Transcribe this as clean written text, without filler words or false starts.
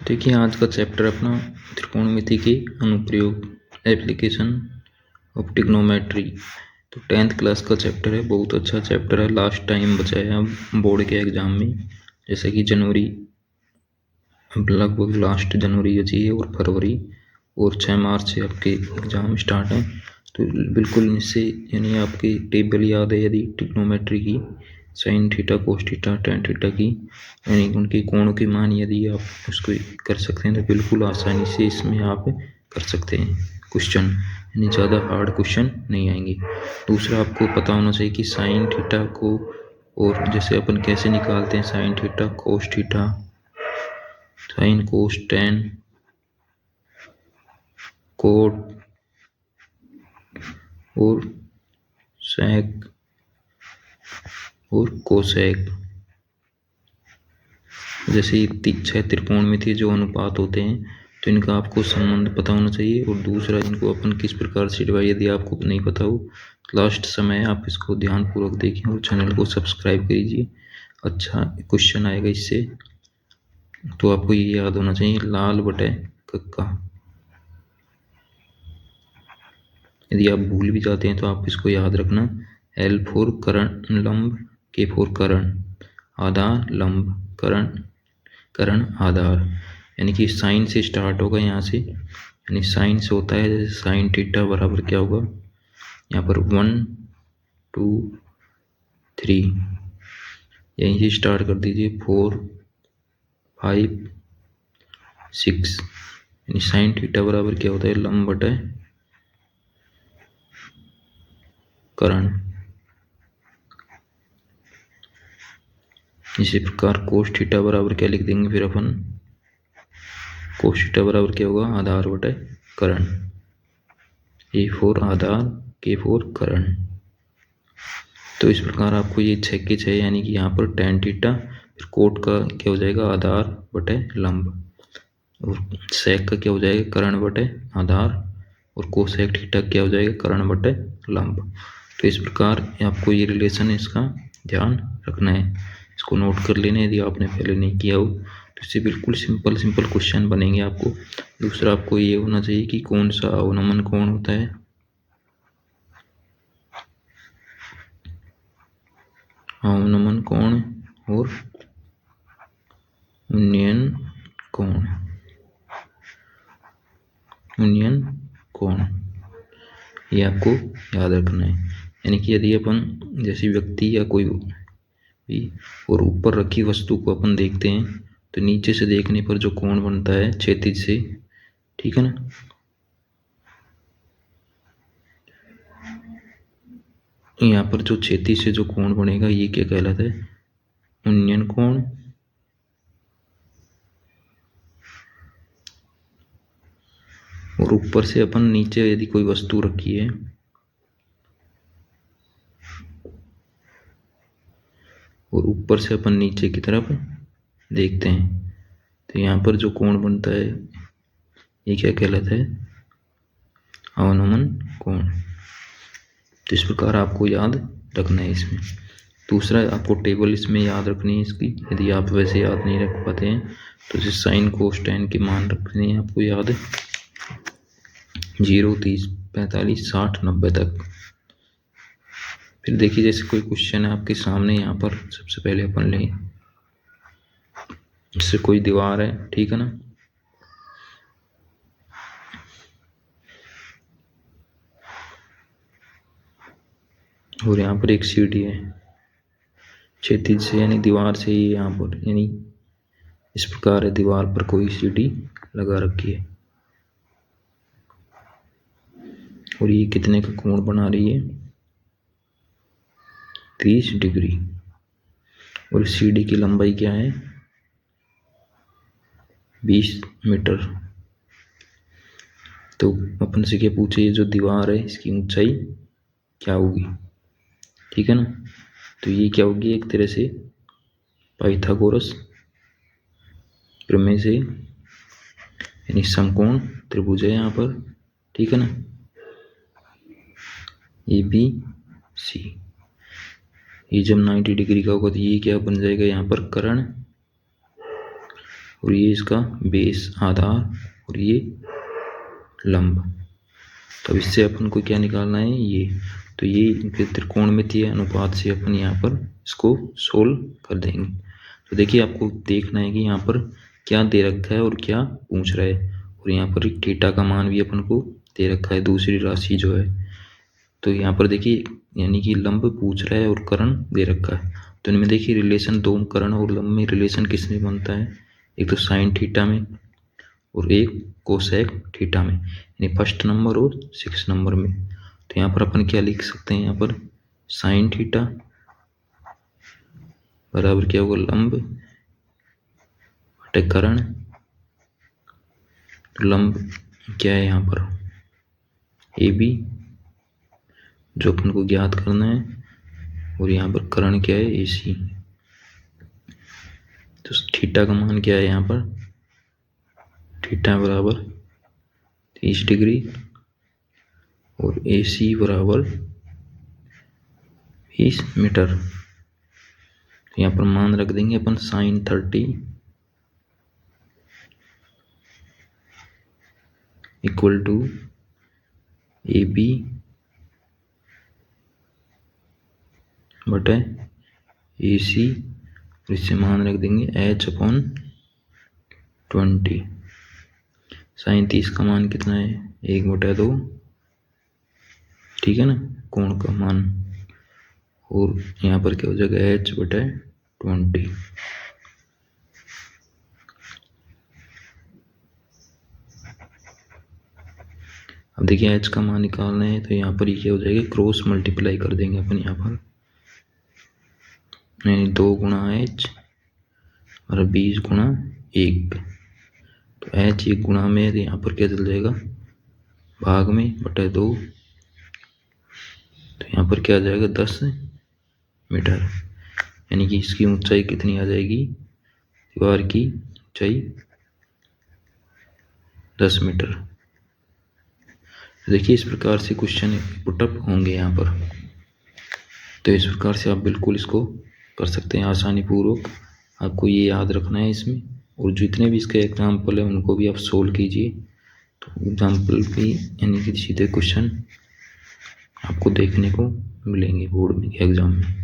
तो देखिए आज का चैप्टर अपना त्रिकोणमिति के अनुप्रयोग एप्लीकेशन ऑफ ट्रिग्नोमेट्री। तो 10th क्लास का चैप्टर है, बहुत अच्छा चैप्टर है। लास्ट टाइम बचा है अब बोर्ड के एग्ज़ाम में, जैसे कि जनवरी, अब लगभग लास्ट जनवरी बची है और फरवरी और 6 मार्च से आपके एग्ज़ाम स्टार्ट हैं। तो बिल्कुल इनसे यानी आपकी टेबल याद है यदि ट्रिग्नोमेट्री की, sine theta cos theta tan theta की, यानी उनके कोणों की मान यदि आप उसको कर सकते हैं तो बिल्कुल आसानी से इसमें आप कर सकते हैं क्वेश्चन, यानी ज़्यादा हार्ड क्वेश्चन नहीं आएंगे। दूसरा आपको पता होना चाहिए कि साइन थीटा को और जैसे अपन कैसे निकालते हैं sine theta cos theta, sine cos ten coat और सेक और कोसेक, जैसे 6 त्रिकोण में थे जो अनुपात होते हैं, तो इनका आपको संबंध पता होना चाहिए। और दूसरा इनको अपन किस प्रकार से डिवाइड, यदि आपको नहीं पता हो लास्ट समय आप इसको ध्यानपूर्वक देखें और चैनल को सब्सक्राइब कीजिए, अच्छा क्वेश्चन आएगा इससे। तो आपको ये याद होना चाहिए लाल बटे कक्का, यदि आप भूल भी जाते हैं तो आप इसको याद रखना। एल फोर करण लंब, के फोर करण, आधार लंब, करण करण आधार, यानी कि साइन से स्टार्ट होगा यहाँ से, यानी साइन से होता है जैसे साइन थीटा बराबर क्या होगा यहाँ पर 1 2 3, यहीं से स्टार्ट कर दीजिए 4 5 6, यानी साइन थीटा बराबर क्या होता है लंब बटे करण। इसी प्रकार कोस थीटा बराबर क्या लिख देंगे फिर अपन, कोस थीटा बराबर क्या होगा आधार बटे करण, ए फोर आधार के फोर करण। तो इस प्रकार आपको ये 6 के 6 यानी कि यहाँ पर टेन थीटा, फिर कोट का क्या हो जाएगा आधार बटे लंब, और सेक का क्या हो जाएगा करण बटे आधार, और कोसेक थीटा क्या हो जाएगा करण बटे लंब। तो इस प्रकार आपको ये रिलेशन इसका ध्यान रखना है, इसको नोट कर लेना यदि आपने पहले नहीं किया हो, तो इससे बिल्कुल सिंपल क्वेश्चन बनेंगे आपको। दूसरा आपको ये होना चाहिए कि कौन सा अवनमन कोण होता है, अवनमन कोण और उन्नयन कोण, उन्नयन कोण ये आपको याद रखना है। यानी कि यदि अपन जैसे व्यक्ति या कोई भी और ऊपर रखी वस्तु को अपन देखते हैं तो नीचे से देखने पर जो कोण बनता है क्षैतिज से, ठीक है ना, यहाँ पर जो क्षैतिज से जो कोण बनेगा ये क्या कहलाता है उन्नयन कोण। और ऊपर से अपन नीचे यदि कोई वस्तु रखी है और ऊपर से अपन नीचे की तरफ देखते हैं तो यहाँ पर जो कोण बनता है ये क्या कहलाता है अवनमन कोण। तो इस प्रकार आपको याद रखना है इसमें। दूसरा आपको टेबल इसमें याद रखनी है इसकी, यदि आप वैसे याद नहीं रख पाते हैं तो इसे साइन कोस टेन के मान रखने हैं आपको याद, 0 30 45 60 90 तक। फिर देखिए जैसे कोई क्वेश्चन है आपके सामने, यहाँ पर सबसे पहले अपन लें, इससे कोई दीवार है, ठीक है ना, और यहाँ पर एक सीढ़ी है क्षैतिज से यानी दीवार से ही, यहाँ पर यानी इस प्रकार है, दीवार पर कोई सीढ़ी लगा रखी है और ये कितने का कोण बना रही है 30 डिग्री, और सीढ़ी की लंबाई क्या है 20 मीटर। तो अपन से क्या पूछे, ये जो दीवार है इसकी ऊंचाई क्या होगी, ठीक है ना, तो ये क्या होगी एक तरह से पाइथागोरस प्रमेय से, यानी समकोण त्रिभुज है यहाँ पर, ठीक है ना, ए बी सी, ये जब 90 डिग्री का होगा तो ये क्या बन जाएगा यहाँ पर कर्ण, और ये इसका बेस आधार और ये लंब। तो इससे अपन को क्या निकालना है, ये तो ये त्रिकोणमितीय अनुपात से अपन यहाँ पर इसको सोल्व कर देंगे। तो देखिए आपको देखना है कि यहाँ पर क्या दे रखा है और क्या पूछ रहा है, और यहाँ पर थीटा का मान भी अपन को दे रखा है, दूसरी राशि जो है। तो यहाँ पर देखिए यानी कि लंब पूछ रहा है और कर्ण दे रखा है। तो इनमें देखिए रिलेशन दो कर्ण और लंब में रिलेशन किस में बनता है, एक तो साइन थीटा में और एक कोसेक थीटा में, यानी फर्स्ट नंबर और 6 नंबर में। तो यहाँ पर अपन क्या लिख सकते हैं, यहाँ पर साइन थीटा बराबर क्या होगा, लंब बटे कर्ण। तो लंब क्या है यहाँ पर ए बी जो अपन को ज्ञात करना है, और यहाँ पर कर्ण क्या है ए सी। तो थीटा का मान क्या है यहाँ पर, थीटा बराबर 30 डिग्री और ए सी बराबर 20 मीटर। तो यहाँ पर मान रख देंगे अपन sine 30 equal to A B बटे ए सी, इससे मान रख देंगे h/20। साइन 30 का मान कितना है, 1/2, ठीक है ना, कोण का मान। और यहाँ पर क्या हो जाएगा h/20। अब देखिए h का मान निकालना है, तो यहाँ पर ये क्या हो जाएगा, क्रॉस मल्टीप्लाई कर देंगे अपन यहाँ पर, यानी 2 गुणा h और 20 गुणा 1। तो h 1 गुणा में, तो यहाँ पर क्या चल जाएगा भाग में बटा 2। तो यहाँ पर क्या आ जाएगा 10 मीटर, यानी कि इसकी ऊंचाई कितनी आ जाएगी, दीवार की ऊंचाई 10 मीटर। देखिए इस प्रकार से क्वेश्चन पुटअप होंगे यहाँ पर। तो इस प्रकार से आप बिल्कुल इसको कर सकते हैं आसानी पूर्वक। आपको ये याद रखना है इसमें, और जितने भी इसके एग्जाम्पल है उनको भी आप सोल्व कीजिए। तो एग्जाम्पल भी यानी कि सीधे क्वेश्चन आपको देखने को मिलेंगे बोर्ड में एग्जाम में।